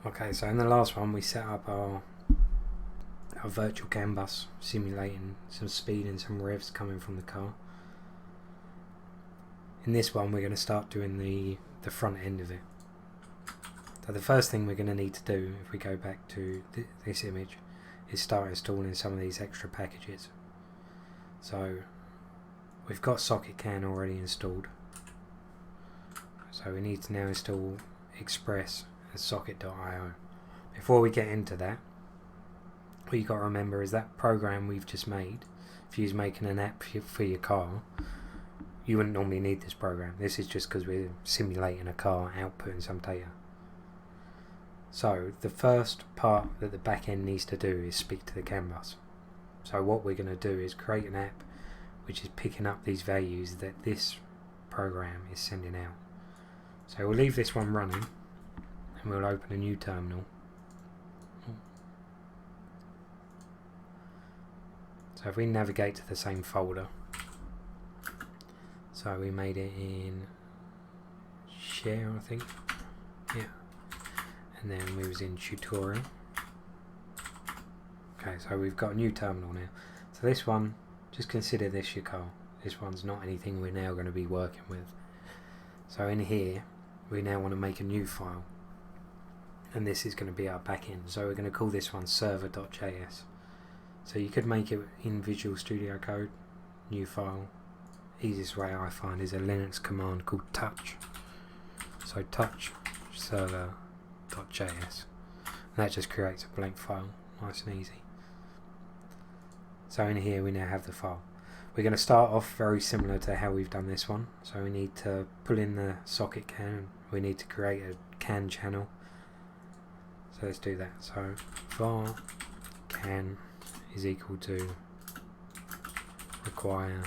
Okay, so in the last one we set up our virtual canbus, simulating some speed and some revs coming from the car. In this one we're going to start doing the front end of it. So the first thing we're going to need to do, if we go back to this image, is start installing some of these extra packages. So we've got socketcan already installed, so we need to now install Express and socket.io. Before we get into that, what you've got to remember is that program we've just made, if you was making an app for your car, you wouldn't normally need this program. This is just because we're simulating a car outputting some data. So the first part that the back end needs to do is speak to the canvas. So what we're going to do is create an app which is picking up these values that this program is sending out. So we'll leave this one running and we'll open a new terminal. So if we navigate to the same folder, so we made it in share, I think, yeah, and then we was in tutorial. Okay, so we've got a new terminal now. So this one, just consider this your car. This one's not anything we're now going to be working with. So in here we now want to make a new file, and this is going to be our backend. So we're going to call this one server.js. So you could make it in Visual Studio Code, new file. Easiest way I find is a Linux command called touch. So touch server.js, and that just creates a blank file, nice and easy. So in here we now have the file. We're going to start off very similar to how we've done this one. So we need to pull in the socket can, we need to create a can channel. So let's do that. So var can is equal to require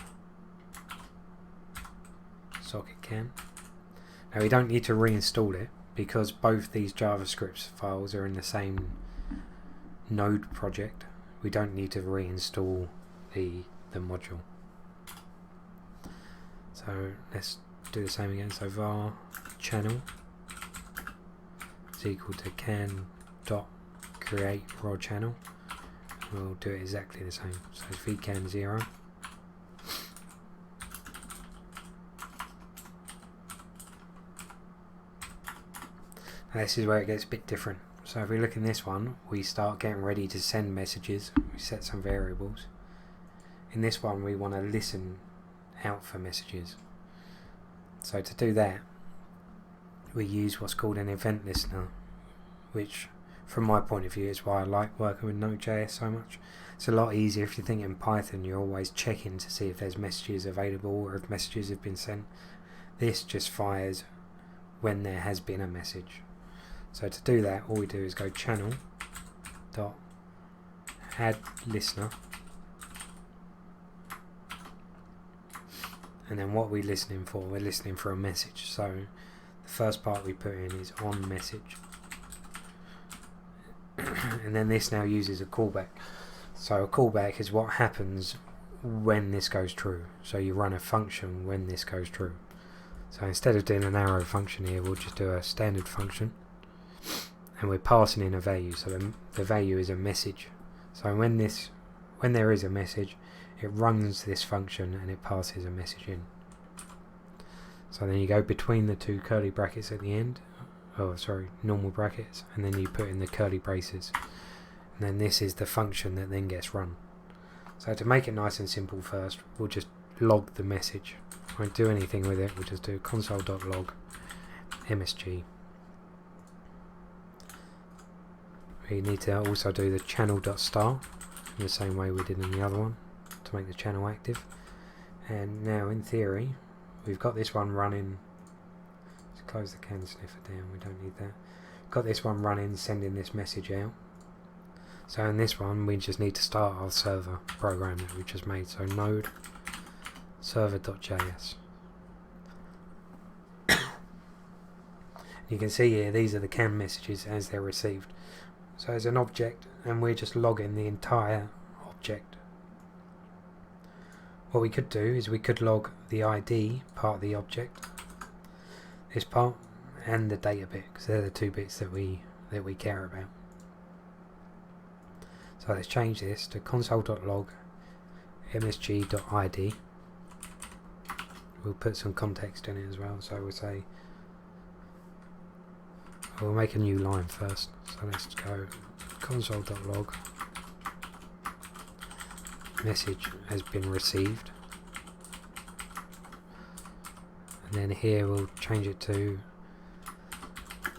socketcan. Now we don't need to reinstall it because both these JavaScript files are in the same node project. We don't need to reinstall the module. So let's do the same again. So var channel is equal to can dot create raw channel. We'll do it exactly the same. So vcan 0. Now this is where it gets a bit different. So if we look in this one, we start getting ready to send messages. We set some variables. In this one we want to listen out for messages. So to do that we use what's called an event listener, which from my point of view is why I like working with nodeJs so much. It's a lot easier. If you think in Python you're always checking to see if there's messages available or if messages have been sent. This just fires when there has been a message. So to do that, all we do is go channel dot add listener, and then what we're listening for, we're listening for a message. So the first part we put in is on message, and then this now uses a callback. So a callback is what happens when this goes true. So you run a function when this goes true. So instead of doing an arrow function here, we'll just do a standard function, and we're passing in a value. So the value is a message. So when there is a message, it runs this function and it passes a message in. So then you go between the two curly brackets at the end, normal brackets, and then you put in the curly braces, and then this is the function that then gets run. So to make it nice and simple, first we'll just log the message. Won't do anything with it, we'll just do console.log msg. We need to also do the channel.star in the same way we did in the other one to make the channel active. And now in theory we've got this one running. Let's close the can sniffer down, we don't need that. Got this one running, sending this message out. So in this one we just need to start our server program that we just made. So node server.js. You can see here these are the can messages as they're received. So it's an object and we're just logging the entire object. What we could do is we could log the ID part of the object, this part, and the data bit, because they're the two bits that we that we care about. So let's change this to console.log msg.id. We'll put some context in it as well, so we'll say, we'll make a new line first. So let's go console.log message has been received, and then here we'll change it to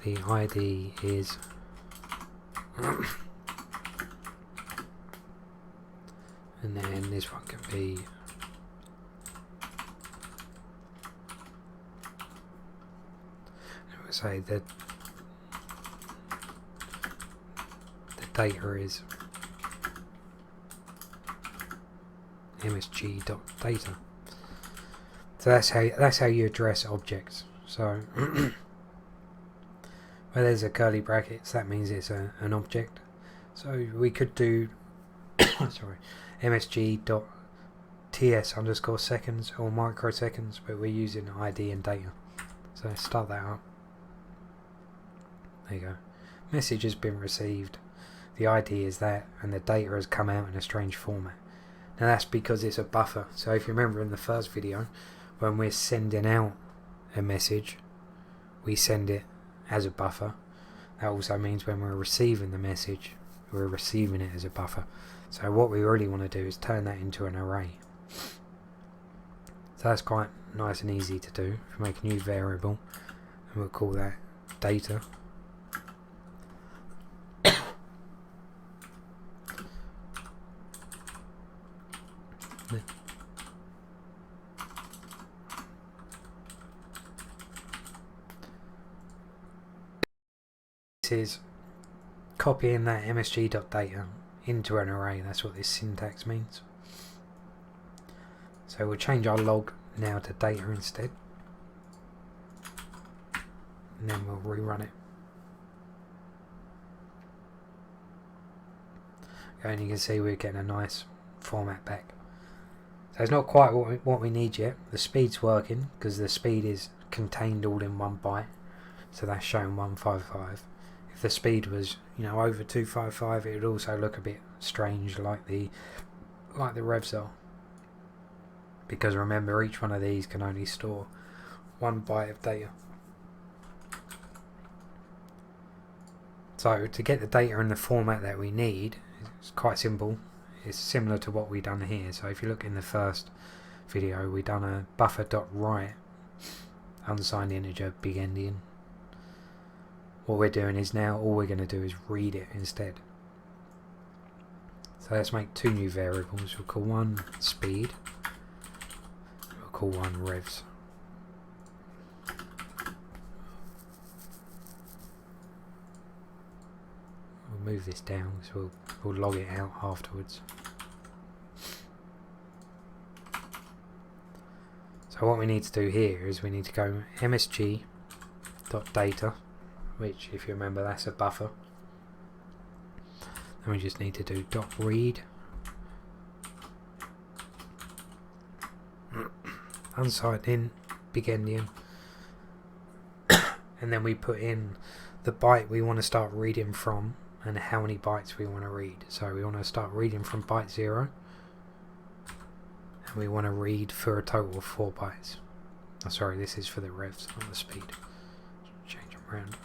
the ID is and then this one can be we'll say that the data is msg.data. So that's how you address objects. So where there's a curly brackets, that means it's an object. So we could do sorry, msg.ts_seconds or microseconds, but we're using ID and data. So let's start that up. There you go. Message has been received. The ID is that, and the data has come out in a strange format. Now that's because it's a buffer. So if you remember in the first video, when we're sending out a message, we send it as a buffer. That also means when we're receiving the message, we're receiving it as a buffer. So what we really want to do is turn that into an array. So that's quite nice and easy to do. If we make a new variable, and we'll call that data. This is copying that msg.data into an array. That's what this syntax means. So we'll change our log now to data instead, and then we'll rerun it. And you can see we're getting a nice format back. So it's not quite what we need yet. The speed's working because the speed is contained all in 1 byte. So that's showing 155. If the speed was, over 255, it would also look a bit strange, like the revs are. Because remember, each one of these can only store 1 byte of data. So to get the data in the format that we need, it's quite simple. It's similar to what we done here. So if you look in the first video, we done a buffer.write unsigned integer big endian. What we're doing is now all we're going to do is read it instead. So let's make 2 new variables. We'll call one speed. We'll call one revs. We'll move this down because we'll log it out afterwards. So what we need to do here is we need to go msg.data, which, if you remember, that's a buffer. Then we just need to do .read unsigned int big endian, and then we put in the byte we want to start reading from and how many bytes we want to read. So we want to start reading from byte 0, and we want to read for a total of 4 bytes. Oh, sorry, this is for the revs, not the speed. Change them around.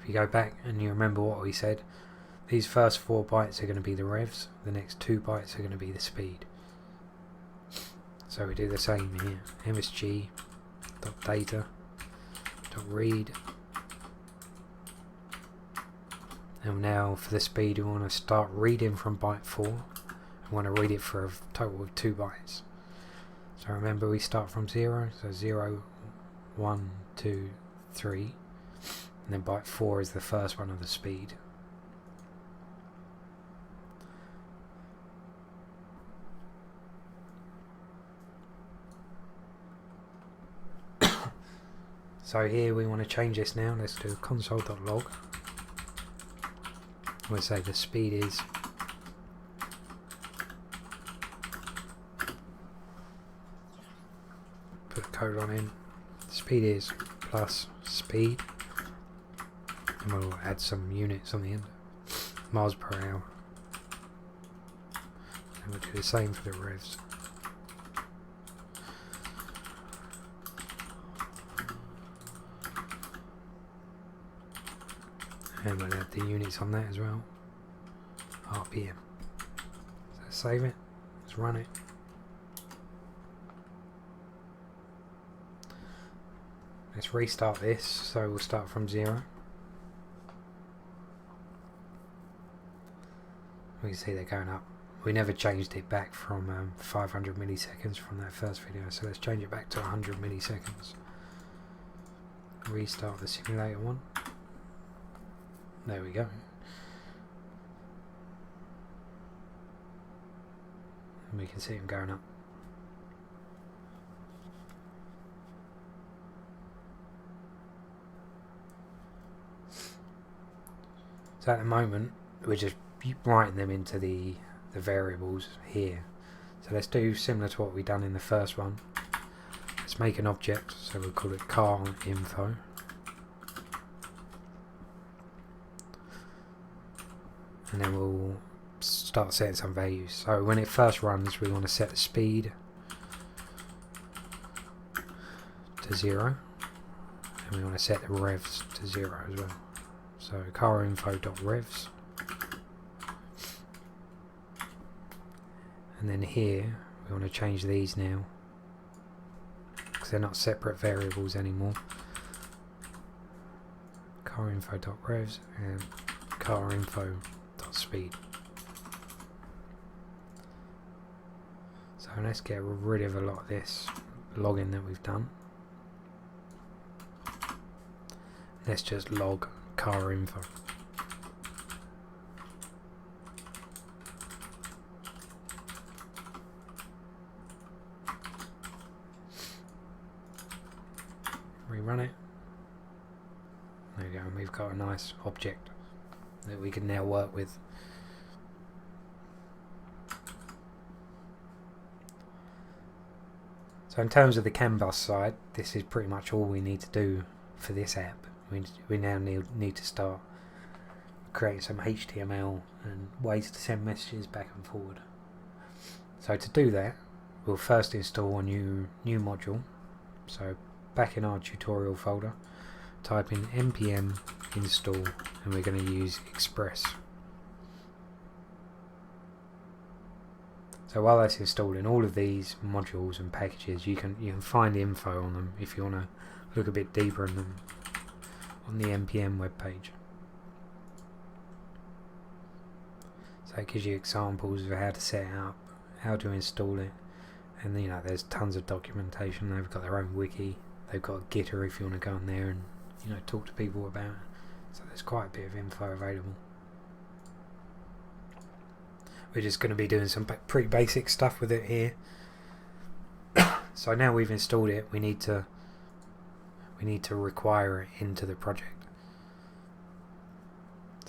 If you go back and you remember what we said, these first 4 bytes are going to be the revs, the next 2 bytes are going to be the speed. So we do the same here, msg.data.read, and now for the speed we want to start reading from byte 4, and want to read it for a total of 2 bytes. So remember, we start from 0, so 0, 1, 2, 3, and then byte 4 is the first one of the speed. So here we want to change this now. Let's do console.log. We'll say the speed is put a colon in. Speed is plus speed. and we'll add some units on the end, miles per hour, and we'll do the same for the revs. And we'll add the units on that as well. RPM. So save it. Let's run it. Let's restart this. So we'll start from 0. We can see they're going up. We never changed it back from 500 milliseconds from that first video. So let's change it back to 100 milliseconds. Restart the simulator one. There we go. And we can see them going up. So at the moment we're just writing them into the variables here. So let's do similar to what we've done in the first one. Let's make an object, so we'll call it car info. And then we'll start setting some values. So when it first runs, we want to set the speed to 0, and we want to set the revs to 0 as well. So car info.revs, and then here we want to change these now because they're not separate variables anymore. Car info.revs and car info.speed. So let's get rid of a lot of this logging that we've done. Let's just log car info. Rerun it. There we go, and we've got a nice object that we can now work with. So in terms of the canbus side, this is pretty much all we need to do for this app. We now need to start creating some HTML and ways to send messages back and forward. So to do that, we'll first install a new module. So back in our tutorial folder, type in npm install, and we're going to use Express. So while that's installing all of these modules and packages, you can find info on them if you want to look a bit deeper in them on the npm webpage. So it gives you examples of how to set it up, how to install it, and there's tons of documentation. They've got their own wiki, they've got a Gitter if you want to go on there and talk to people about it. So there's quite a bit of info available. We're just going to be doing some pretty basic stuff with it here. So now we've installed it, we need to require it into the project.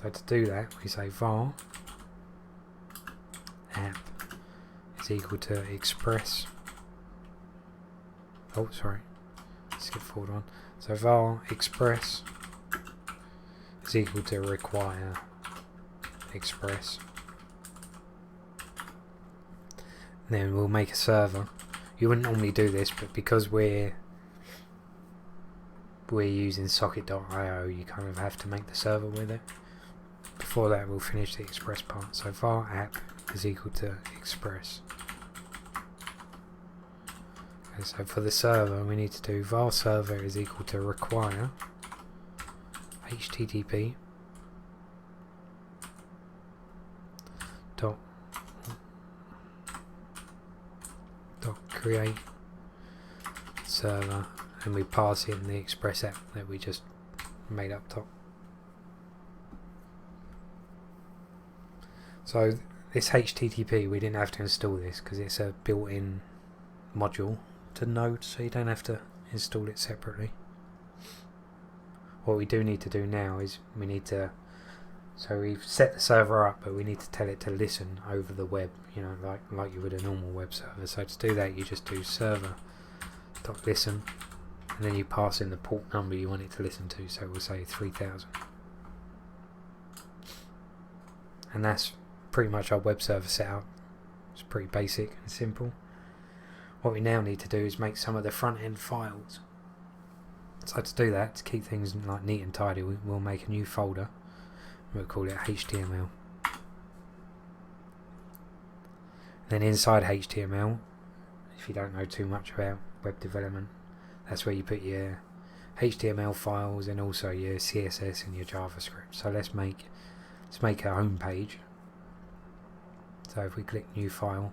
So to do that, we say var app is equal to express. Oh, sorry, skip forward one. So var express is equal to require express. Then we'll make a server. You wouldn't normally do this, but because we're using socketdyer, you kind of have to make the server with it. Before that, we'll finish the express part. So var app is equal to express. Okay, so for the server, we need to do var server is equal to require http dot create server, and we pass in the express app that we just made up top. So this HTTP, we didn't have to install this because it's a built-in module to Node, so you don't have to install it separately. What we do need to do now is so we've set the server up, but we need to tell it to listen over the web, like you would a normal web server. So to do that, you just do server.listen, and then you pass in the port number you want it to listen to. So we'll say 3000. And that's pretty much our web server setup. It's pretty basic and simple. What we now need to do is make some of the front end files. So to do that, to keep things like neat and tidy, we'll make a new folder. We'll call it HTML. Then inside HTML, if you don't know too much about web development, that's where you put your HTML files and also your CSS and your JavaScript. So let's make a home page. So if we click new file,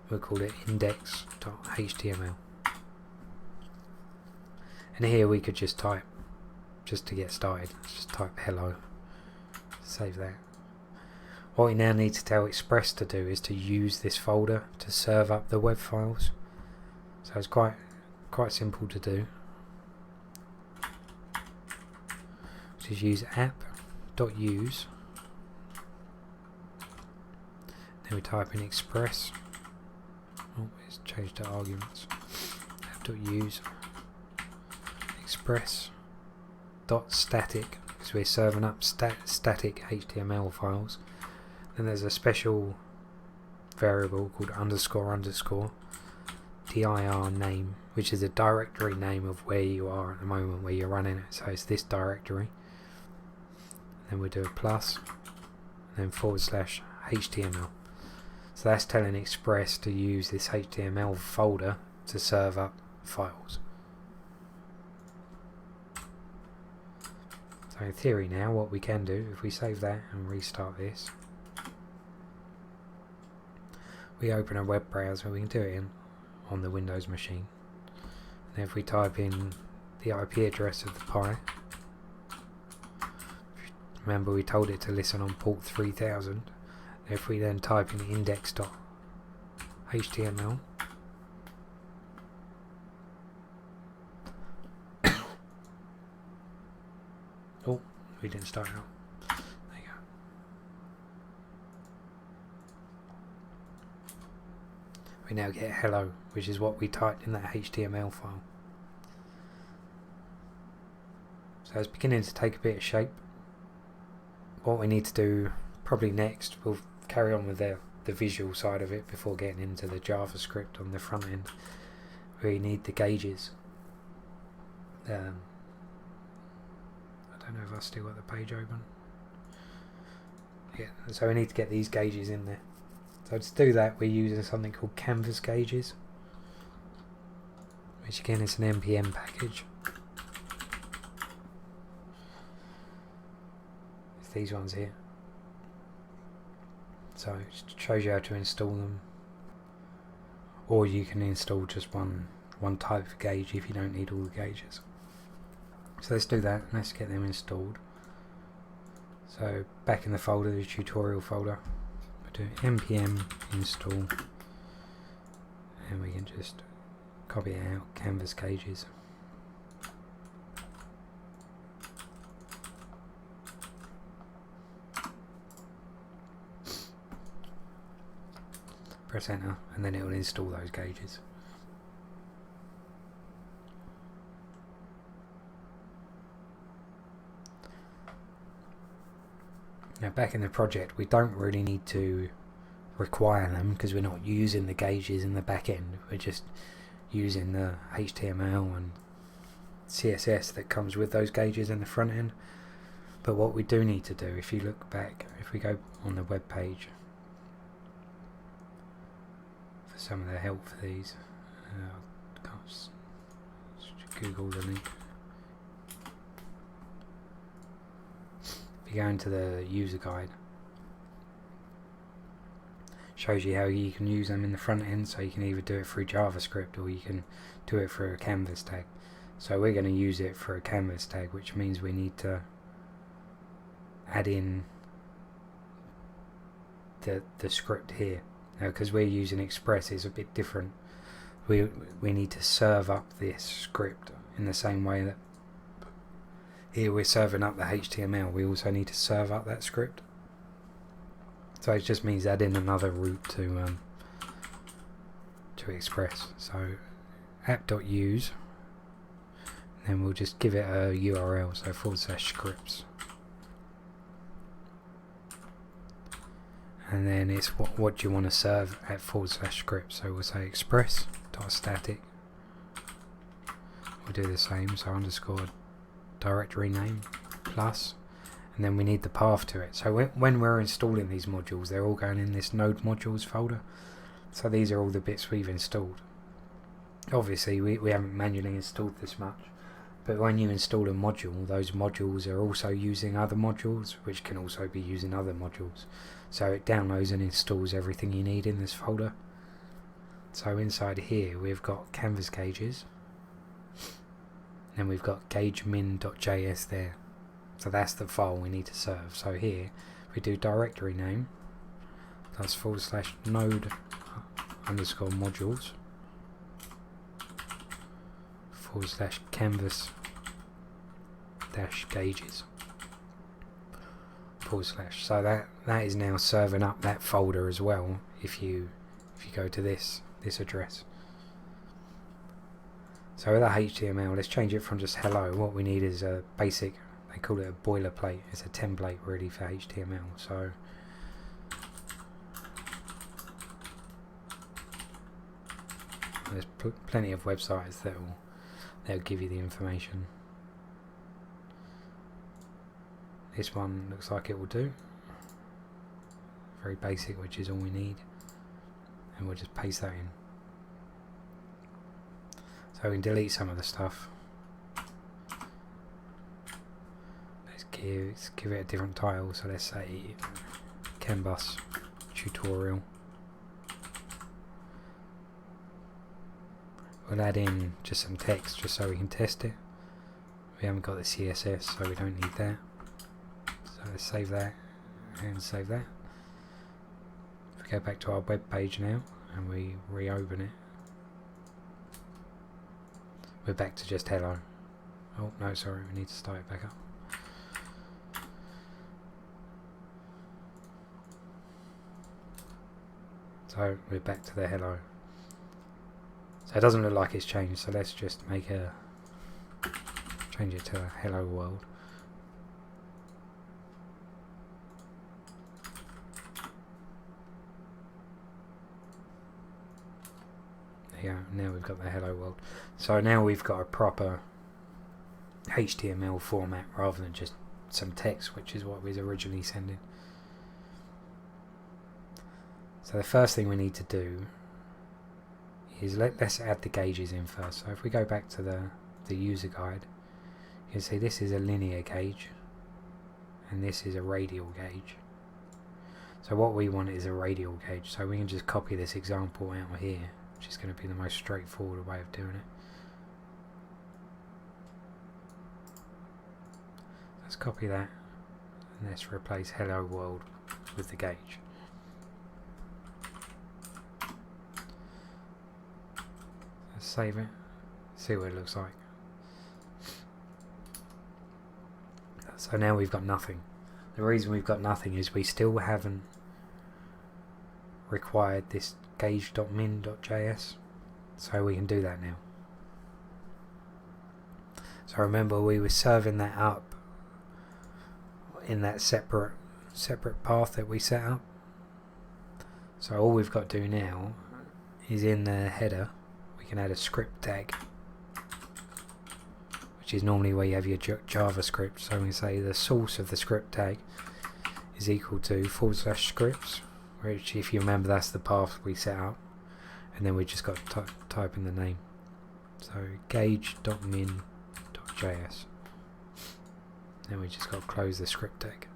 we'll call it index.html. And here we could just type, just to get started, just type hello. Save that. What we now need to tell Express to do is to use this folder to serve up the web files. So it's quite simple to do. Just use app.use. Then we type in Express. Oh, it's changed to arguments. App.use express.static, because we're serving up static HTML files. Then there's a special variable called __ dir name, which is a directory name of where you are at the moment, where you're running it. So it's this directory. Then we do a plus, and then /HTML. So that's telling Express to use this HTML folder to serve up files. So in theory now, what we can do, if we save that and restart this, we open a web browser. We can do it on the Windows machine. And if we type in the IP address of the Pi, remember we told it to listen on port 3000. If we then type in index.html, oh, we didn't start out. There you go. We now get hello, which is what we typed in that HTML file. So it's beginning to take a bit of shape. What we need to do probably next, we'll carry on with the visual side of it before getting into the JavaScript on the front end. We need the gauges. I don't know if I've still got the page open. Yeah, so we need to get these gauges in there. So to do that, we're using something called canvus gauges, which again is an npm package. It's these ones here. So it shows you how to install them, or you can install just one type of gauge if you don't need all the gauges. So let's do that. Let's get them installed. So back in the folder, the tutorial folder, we do npm install, and we can just copy it out, canvus gauges. Press enter, and then it will install those gauges. Now back in the project, we don't really need to require them because we're not using the gauges in the back end. We're just using the HTML and CSS that comes with those gauges in the front end. But what we do need to do, if you look back, if we go on the web page for some of the help for these, Google the link. If you go into the user guide, shows you how you can use them in the front end. So you can either do it through JavaScript or you can do it through a canvas tag. So we're going to use it for a canvas tag, which means we need to add in the script here. Now because we're using Express, it's a bit different. We need to serve up this script in the same way that here we're serving up the HTML. We also need to serve up that script. So it just means add in another route to Express. So app.use, then we'll just give it a URL, so /scripts. and then it's what do you want to serve at /script. So we'll say express.static. We'll do the same, so underscore directory name plus, and then we need the path to it. So when we're installing these modules, they're all going in this node modules folder. So these are all the bits we've installed. Obviously we haven't manually installed this much, but when you install a module, those modules are also using other modules, which can also be using other modules. So it downloads and installs everything you need in this folder. So inside here we've got canvas gauges, and we've got gagemin.js there. So that's the file we need to serve. So here we do directory name plus /node underscore modules /canvas dash gauges / so that is now serving up that folder as well if you go to this address. So with our HTML, let's change it from just hello. What we need is a basic, they call it a boilerplate, it's a template really for HTML. So there's plenty of websites they'll give you the information. This one looks like it will do. Very basic, which is all we need. And we'll just paste that in. So we can delete some of the stuff. Let's give it a different title. So let's say canbus tutorial. We'll add in just some text just so we can test it. We haven't got the CSS, so we don't need that. So let's save that and save that. If we go back to our web page now and we reopen it, we're back to just hello. Oh no, sorry, we need to start it back up. So we're back to the hello. So it doesn't look like it's changed, so let's just change it to a hello world. Yeah, now we've got the hello world. So now we've got a proper HTML format rather than just some text, which is what we was originally sending. So the first thing we need to do is let's add the gauges in first. So if we go back to the user guide, you can see this is a linear gauge and this is a radial gauge. So what we want is a radial gauge, so we can just copy this example out here, which is going to be the most straightforward way of doing it. Let's copy that and let's replace hello world with the gauge. Let's save it, see what it looks like. So now we've got nothing. The reason we've got nothing is we still haven't required this gauge.min.js, so we can do that now. So remember, we were serving that up in that separate path that we set up. So all we've got to do now is in the header we can add a script tag, which is normally where you have your JavaScript. So we can say the source of the script tag is equal to /scripts, which, if you remember, that's the path we set up, and then we just got to type in the name. So gauge.min.js. Then we just got to close the script tag.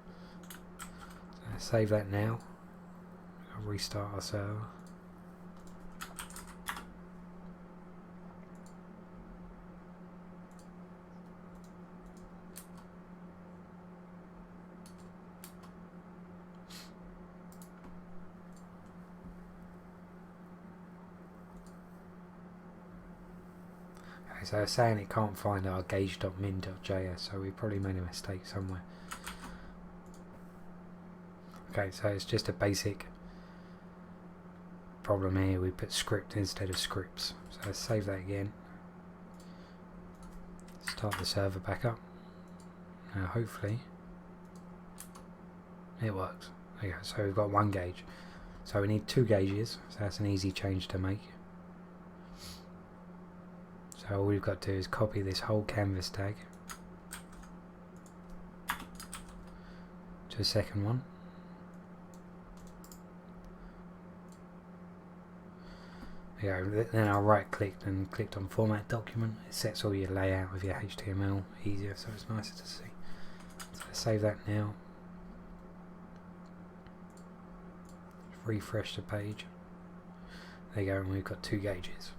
So save that now. I'll restart our server. So it's saying it can't find our gauge.min.js, so we probably made a mistake somewhere. Okay, so it's just a basic problem here. We put script instead of scripts. So let's save that again. Start the server back up. Now hopefully it works. Okay, so we've got 1 gauge. So we need 2 gauges, so that's an easy change to make. So all we've got to do is copy this whole canvas tag to the second one. There you go. Then I right clicked and clicked on format document. It sets all your layout of your HTML easier, so it's nicer to see. So save that now. Refresh the page. There you go, and we've got 2 gauges.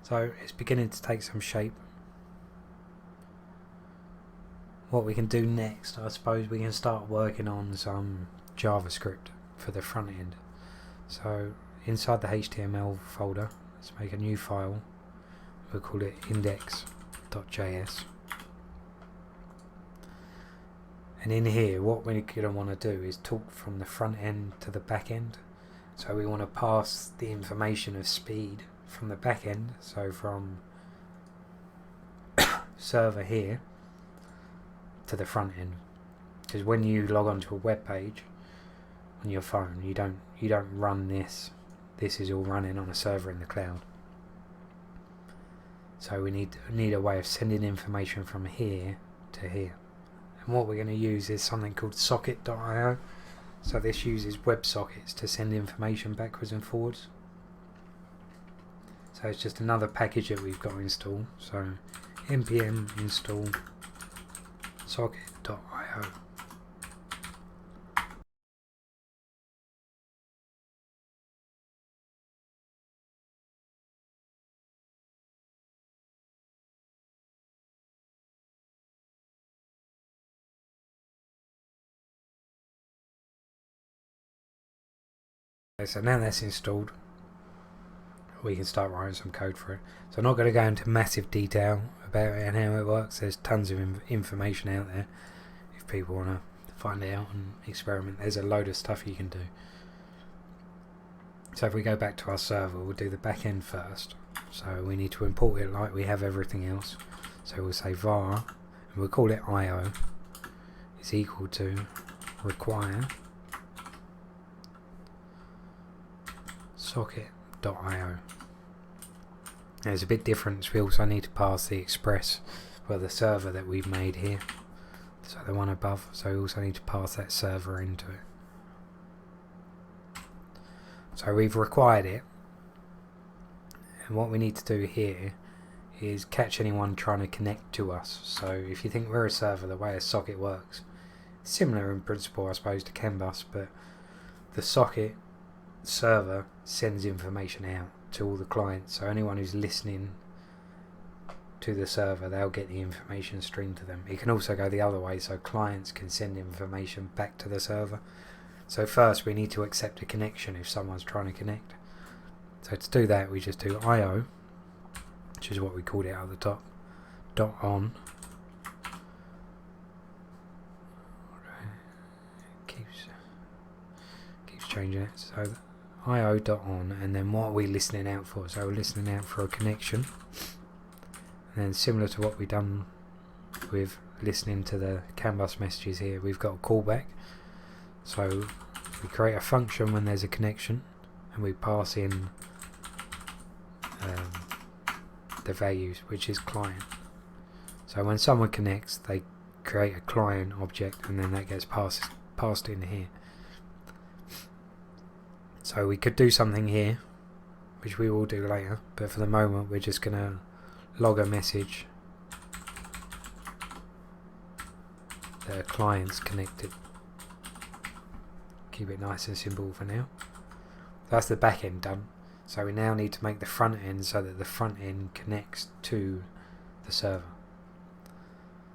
So it's beginning to take some shape. What we can do next, I suppose we can start working on some JavaScript for the front end. So inside the HTML folder, let's make a new file. We'll call it index.js. And in here, what we're going to want to do is talk from the front end to the back end. So we want to pass the information of speed from the back end, so from server here to the front end. Because when you log onto a web page on your phone, you don't run this. This is all running on a server in the cloud. So we need a way of sending information from here to here. And what we're going to use is something called socketdyer. So this uses WebSockets to send information backwards and forwards. So it's just another package that we've got to install. So npm install socket.io. Okay, so now that's installed, we can start writing some code for it. So I'm not going to go into massive detail about it and how it works. There's tons of information out there if people want to find out and experiment. There's a load of stuff you can do. So if we go back to our server, we'll do the back end first. So we need to import it like we have everything else. So we'll say var, and we'll call it IO is equal to require socket.io. There's a bit different. We also need to pass the express, well, the server that we've made here, so the one above. So we also need to pass that server into it. So we've required it, and what we need to do here is catch anyone trying to connect to us. So if you think we're a server, the way a socket works, similar in principle I suppose to canbus, but the socket server sends information out to all the clients. So anyone who's listening to the server, they'll get the information streamed to them. It can also go the other way, so clients can send information back to the server. So first we need to accept a connection if someone's trying to connect. So to do that, we just do IO, which is what we called it at the top, .on. Okay. Keeps changing it. So IO.on, and then what are we listening out for? So we're listening out for a connection. And then similar to what we've done with listening to the canbus messages here, we've got a callback. So we create a function when there's a connection, and we pass in the values, which is client. So when someone connects, they create a client object, and then that gets passed in here. So we could do something here, which we will do later, but for the moment we're just going to log a message that a client's connected. Keep it nice and simple for now. That's the back end done. So we now need to make the front end so that the front end connects to the server.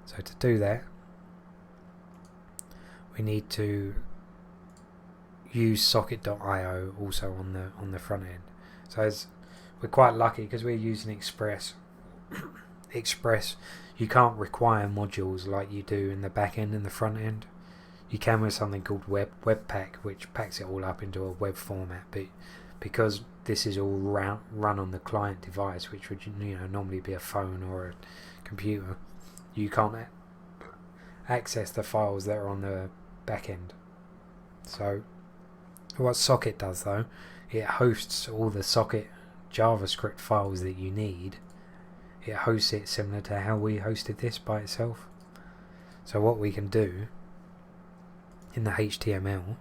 So to do that, we need to use socket.io also on the front end. So we're quite lucky because we're using Express. Express, you can't require modules like you do in the back end and the front end. You can with something called webpack, which packs it all up into a web format. But because this is all run on the client device, which would normally be a phone or a computer, you can't access the files that are on the back end. So what Socket does though, it hosts all the Socket JavaScript files that you need. It hosts it similar to how we hosted this by itself. So what we can do in the HTML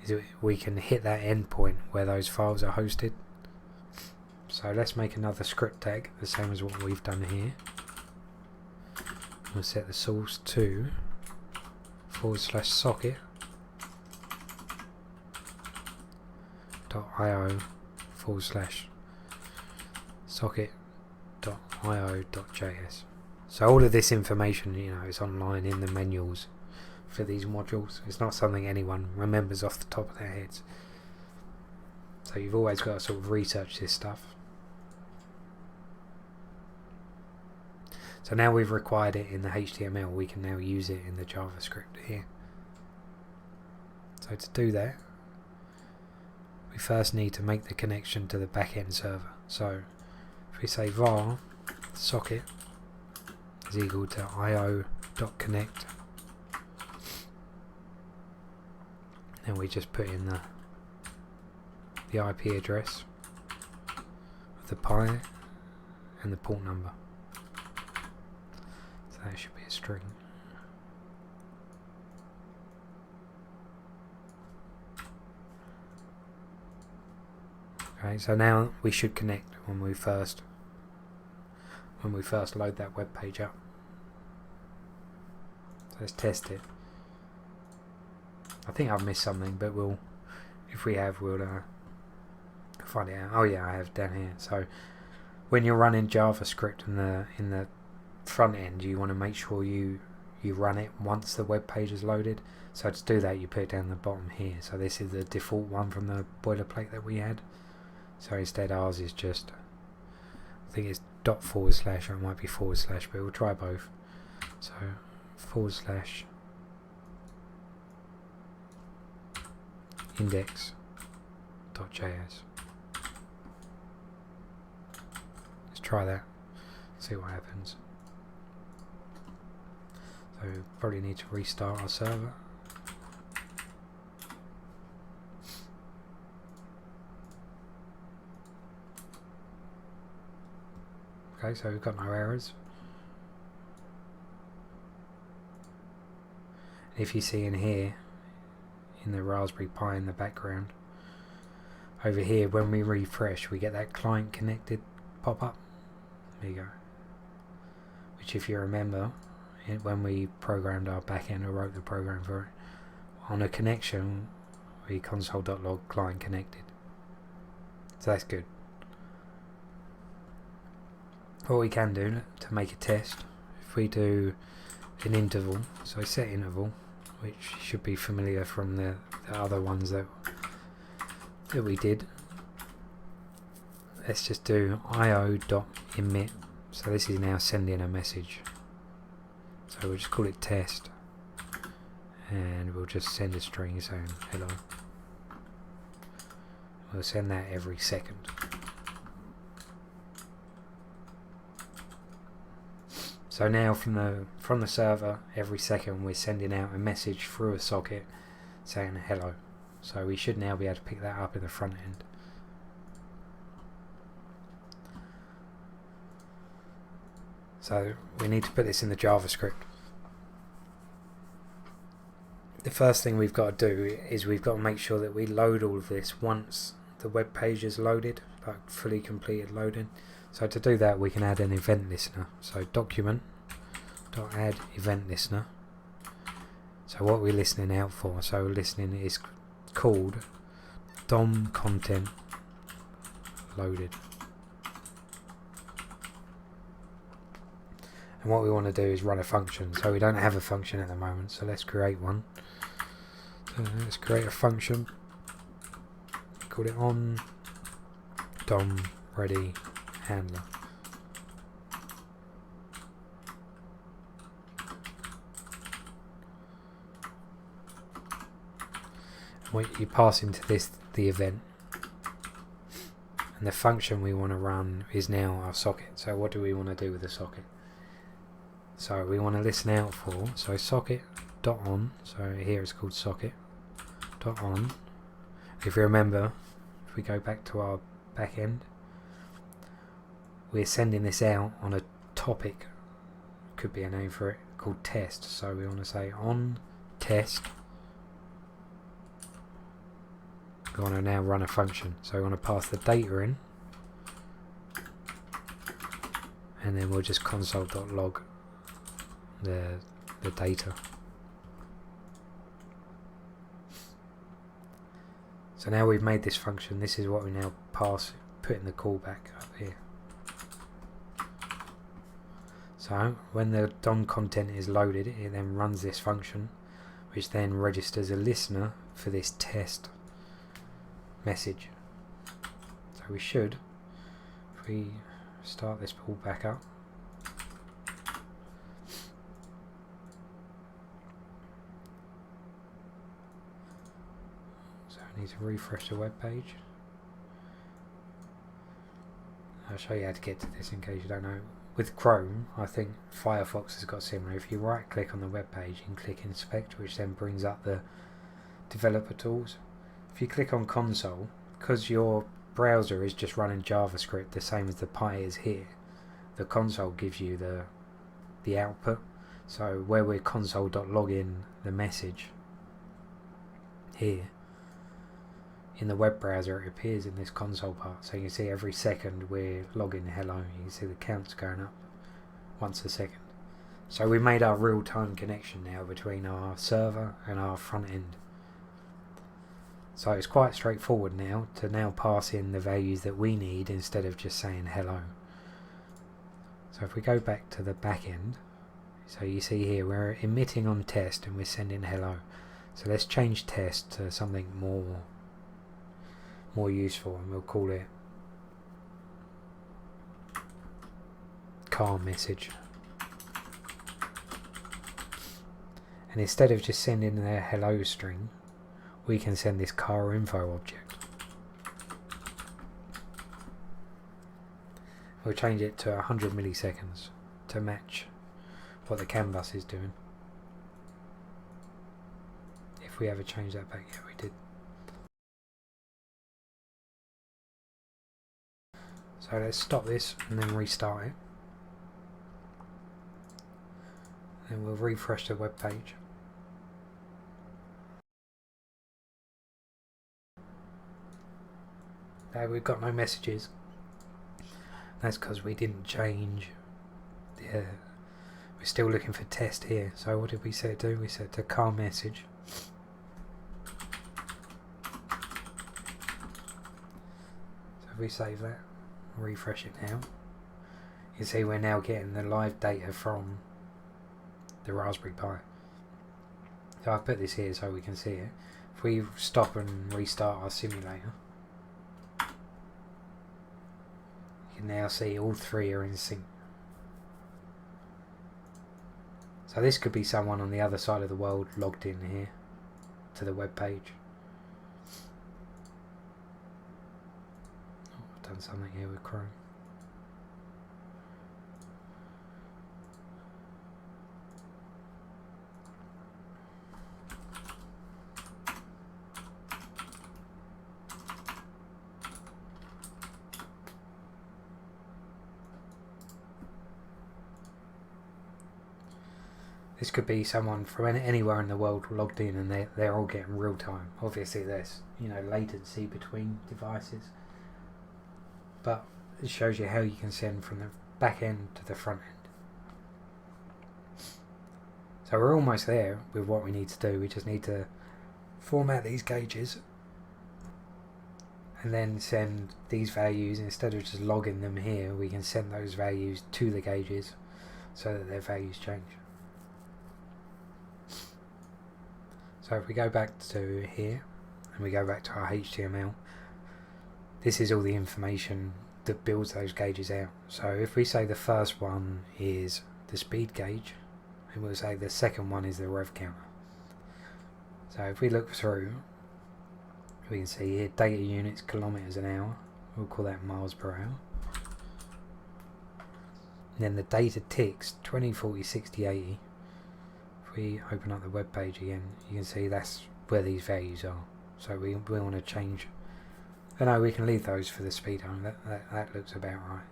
is we can hit that endpoint where those files are hosted. So let's make another script tag, the same as what we've done here. We'll set the source to /socket .io /socket.io.js. So all of this information, is online in the manuals for these modules. It's not something anyone remembers off the top of their heads. So you've always got to sort of research this stuff. So now we've required it in the HTML, we can now use it in the JavaScript here. So to do that, we first need to make the connection to the backend server. So if we say var socket is equal to io.connect, and we just put in the IP address of the PI and the port number. So that should be a string. Okay, so now we should connect when we first load that web page up. So let's test it. I think I've missed something, but if we have, we'll find it out. Oh yeah, I have down here. So when you're running JavaScript in the front end, you want to make sure you run it once the web page is loaded. So to do that, you put it down the bottom here. So this is the default one from the boilerplate that we had. So instead ours is just, I think it's // or it might be // but we'll try both. So // index.js. Let's try that, see what happens. So probably need to restart our server. Okay, so we've got no errors. If you see in here, in the Raspberry Pi in the background, over here when we refresh we get that client connected pop-up. There you go. Which, if you remember, when we programmed our backend or wrote the program for it, on a connection we console.log client connected. So that's good. What we can do to make a test, if we do an interval, so set interval, which should be familiar from the other ones that we did. Let's just do io.emit. So this is now sending a message. So we'll just call it test, and we'll just send a string saying hello. We'll send that every second. So now from the server, every second we're sending out a message through a socket saying hello. So we should now be able to pick that up in the front end. So we need to put this in the JavaScript. The first thing we've got to do is we've got to make sure that we load all of this once the web page is loaded, like fully completed loading. So to do that we can add an event listener. So document.add event listener. So what we're listening out for, so listening is called DOM content loaded. And what we want to do is run a function. So we don't have a function at the moment, so let's create one. So let's create a function. Call it on DOM ready handler. And what you pass into this the event, and the function we want to run is now our socket. So what do we want to do with the socket? So we want to listen out for, so socket.on, so here it's called socket.on. If you remember, if we go back to our back end, we're sending this out on a topic, could be a name for it, called test. So we want to say on test. We want to now run a function, so we want to pass the data in, and then we'll just console.log the data. So now we've made this function, this is what we now pass, put in the callback up here. So when the DOM content is loaded, it then runs this function, which then registers a listener for this test message. So we should, if we start this pull back up, so I need to refresh the web page. I'll show you how to get to this in case you don't know. With Chrome, I think Firefox has got similar. If you right click on the web page and click inspect, which then brings up the developer tools. If you click on console, because your browser is just running JavaScript the same as the Pi is here, the console gives you the output. So where we're console.login the message here, in the web browser it appears in this console part. So you can see every second we're logging hello. You can see the counts going up once a second. So we made our real-time connection now between our server and our front end. So it's quite straightforward now to now pass in the values that we need instead of just saying hello. So if we go back to the back end, so you see here we're emitting on test and we're sending hello. So let's change test to something more useful, and we'll call it car message. And instead of just sending their hello string, we can send this car info object. We'll change it to 100 milliseconds to match what the canbus is doing. If we ever change that back, yeah, we did. So let's stop this and then restart it. And we'll refresh the web page. Now we've got no messages. That's because we didn't change the... we're still looking for test here. So what did we set it to? We set it to car message. So if we save that, refresh it now, you see we're now getting the live data from the Raspberry Pi. So I've put this here so we can see it. If we stop and restart our simulator, you can now see all three are in sync. So this could be someone on the other side of the world logged in here to the web page. Oh, I've done something here with Chrome. This could be someone from anywhere in the world logged in, and they're all getting real time. Obviously there's latency between devices, but it shows you how you can send from the back end to the front end. So we're almost there with what we need to do. We just need to format these gauges and then send these values. Instead of just logging them here, we can send those values to the gauges so that their values change. So if we go back to here and we go back to our HTML, this is all the information that builds those gauges out. So if we say the first one is the speed gauge, and we'll say the second one is the rev counter. So if we look through, we can see here data units, kilometers an hour. we'll call that miles per hour. And then the data ticks 20, 40, 60, 80. If we open up the web page again, you can see that's where these values are. So we want to change. Oh no, we can leave those for the speedo. That looks about right.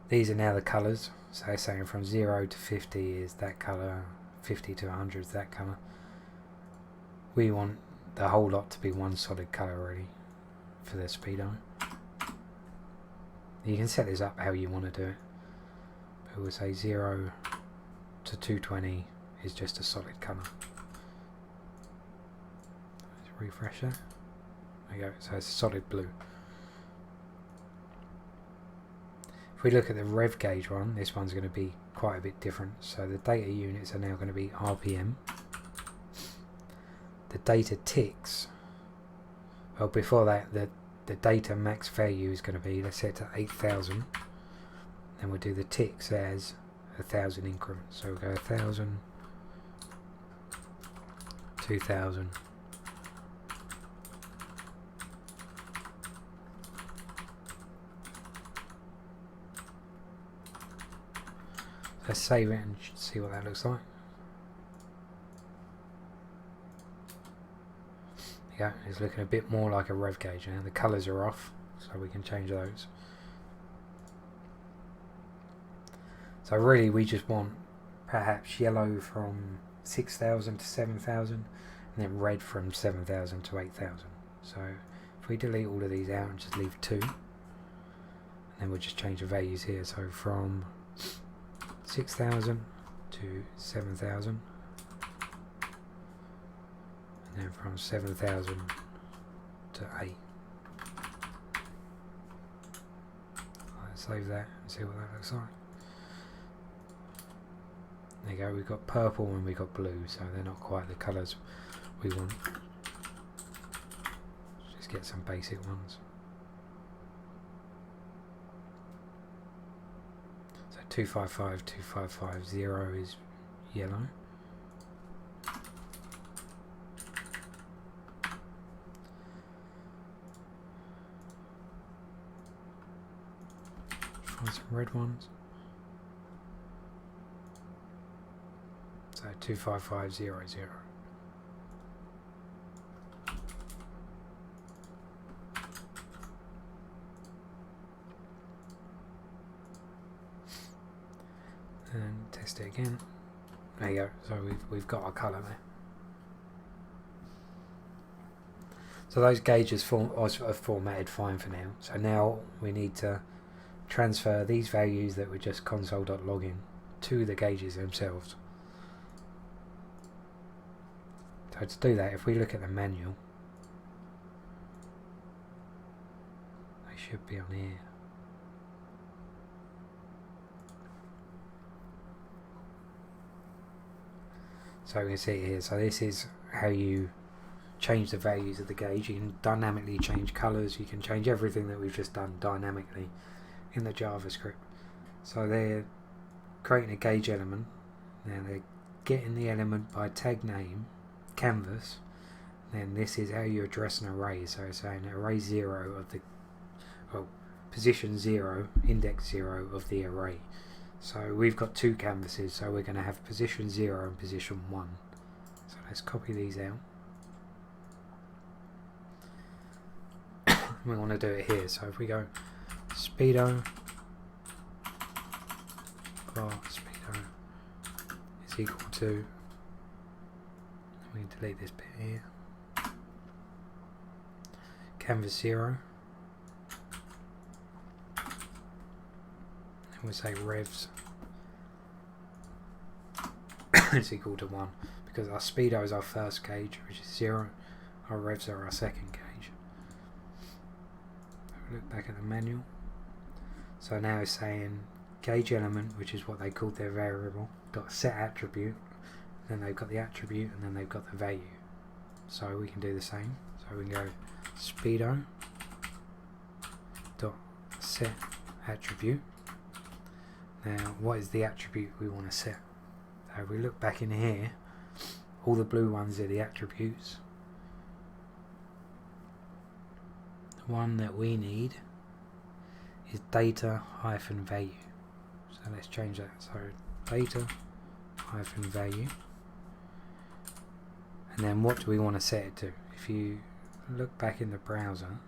These are now the colours. So they're saying from 0 to 50 is that colour, 50 to 100 is that colour. We want the whole lot to be one solid colour really for the speedo. You can set this up how you want to do it. But we'll say 0 to 220 is just a solid colour. Let's refresh it. There you go, so it's solid blue. If we look at the rev gauge one, this one's going to be quite a bit different. So the data units are now going to be RPM. The data ticks, well before that the data max value is going to be, let's set it to 8,000. Then we'll do the ticks as 1,000 increments. So we'll go 1,000, 2,000. Let's save it and see what that looks like. Yeah, it's looking a bit more like a rev gauge now. The colours are off, so we can change those. So really we just want perhaps yellow from 6,000 to 7,000 and then red from 7,000 to 8,000. So if we delete all of these out and just leave 2, and then we'll just change the values here. So from 6,000 to 7,000. And then from 7,000 to 8. Let's save that and see what that looks like. There you go, we've got purple and we've got blue, so they're not quite the colours we want. Let's just get some basic ones. So 255, 2550 is yellow. Find some red ones. So 25500. And test it again. There you go. So we've got our colour there. So those gauges are formatted fine for now. So now we need to transfer these values that were just console.login to the gauges themselves. So to do that, if we look at the manual, they should be on here. So we can see here, so this is how you change the values of the gauge. You can dynamically change colours, you can change everything that we've just done dynamically in the JavaScript. So they're creating a gauge element. Now they're getting the element by tag name, canvus. Then this is how you address an array. So it's saying array 0 of the, well, position 0, index 0 of the array. So we've got 2 canvases, so we're going to have position 0 and position 1. So let's copy these out. We want to do it here. So if we go speedo speedo is equal to, we can delete this bit here, canvas 0, and we'll say revs is equal to 1, because our speedo is our first gauge, which is 0, our revs are our second gauge. Look back at the manual. So now it's saying gauge element, which is what they called their variable, dot set attribute, then they've got the attribute, and then they've got the value. So we can do the same. So we can go speedo dot set attribute. Now what is the attribute we want to set? So if we look back in here, all the blue ones are the attributes. the one that we need is data-value. So let's change that. So data-value. And then what do we want to set it to? If you look back in the browser,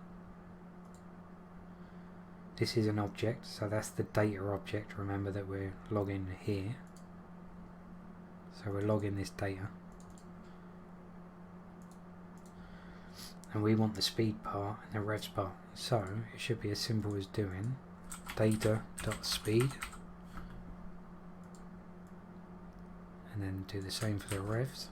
this is an object, so that's the data object. Remember that we're logging here. So we're logging this data. And we want the speed part and the revs part. So it should be as simple as doing data.speed. And then do the same for the revs.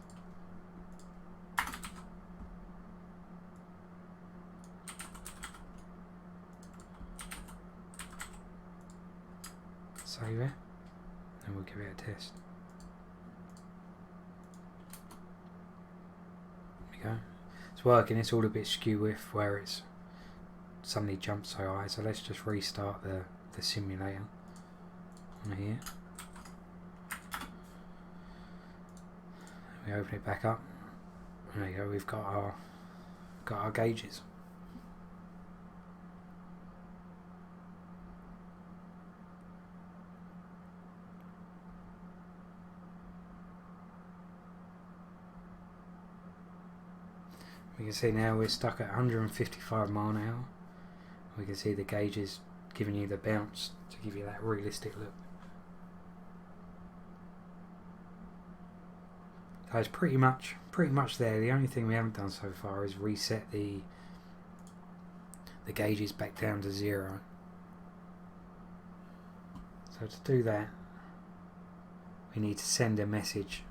Save it, and we'll give it a test. There we go. It's working. It's all a bit skew with where it's suddenly jumped so high. So let's just restart the simulator on here. We open it back up. There you go. We've got our gauges. We can see now we're stuck at 155 mile an hour. We can see the gauges giving you the bounce to give you that realistic look. So it's pretty much there. The only thing we haven't done so far is reset the gauges back down to 0. So to do that, we need to send a message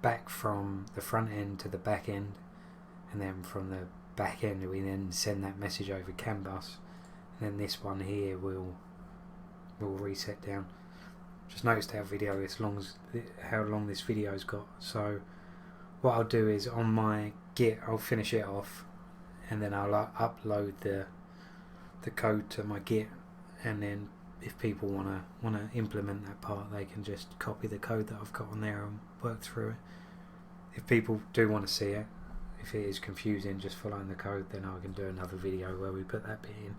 back from the front end to the back end. And then from the back end we then send that message over canbus, and then this one here will reset down. Just noticed how how long this video's got. So what I'll do is on my Git I'll finish it off, and then I'll upload the code to my Git, and then if people wanna implement that part, they can just copy the code that I've got on there and work through it. If people do want to see it, if it is confusing just following the code, then I can do another video where we put that bit in.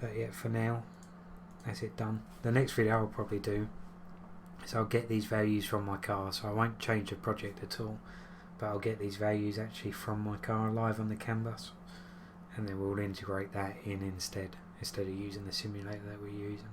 But yeah, for now, that's it done. The next video I'll probably do is I'll get these values from my car, so I won't change the project at all, but I'll get these values actually from my car live on the canvas, and then we'll integrate that in instead of using the simulator that we're using.